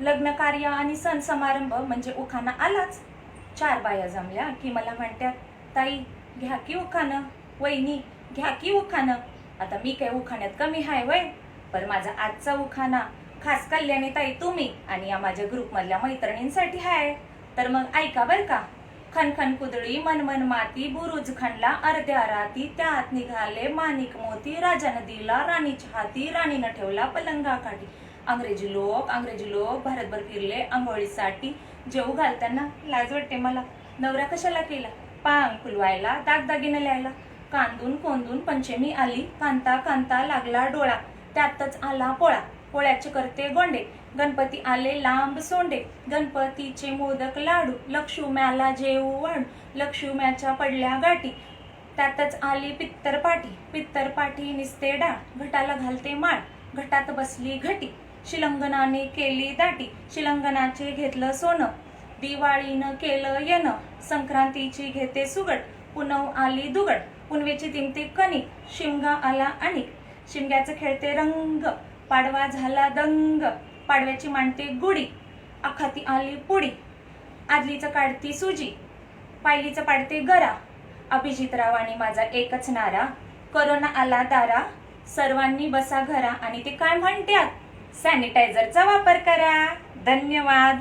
लग्न कार्य आणि सण समारंभ म्हणजे उखाणा आलाच। 4 बाया जमल्या की मला म्हणतात, ताई घ्या की उखाणं, वहिनी घ्या की उखाणं। आता मी काय उखाण्यात कमी हाय वय? पण माझा आजचा उखाणा खास कल्याणी ताई तुम्ही आणि या माझ्या ग्रुप मधल्या मैत्रिणींसाठी हाय। तर मग ऐका बर का। खनखन कुदळी मनमन माती, बुरुज खणला अर्ध्या राती, त्यात निघाले माणिक मोती, राजानं दिला राणीच्या हाती, राणीनं ठेवला पलंगाकाठी। अंग्रेजी लोक भारतभर फिरले आंघोळीसाठी, जेवू घालताना लाज वाटते मला, नवरा कशाला केला पांग फुलवायला, दागदागिने लिहायला। कांदून कोंदून पंचमी आली, कांता कांता लागला डोळा, त्यातच आला पोळा, पोळ्याचे करते गोंडे, गणपती आले लांब सोंडे, गणपतीचे मोदक लाडू, लक्ष्म्याला जेवू वाढू, लक्ष्म्याच्या पडल्या गाठी, त्यातच आली पित्तरपाठी, पित्तरपाठी निसते डाळ, घटाला घालते माळ, घटात बसली घटी, शिलंगणाने केली दाटी, शिलंगणाचे घेतलं सोनं, दिवाळीनं केलं येणं, संक्रांतीची घेते सुगड, पुनव आली दुगड, पुनवेची तिमते कणिक, शिमगा आला अनिक, शिमग्याचं खेळते रंग, पाडवा झाला दंग, पाडव्याची मांडते गुढी, आखाती आली पुडी, आदलीचं काढती सुजी, पायलीचं पाडते गरा, अभिजितराव आणि माझा एकच नारा, कोरोना आला दारा, सर्वांनी बसा घरा, आणि ते काय म्हणतात, सॅनिटायझरचा वापर करा। धन्यवाद।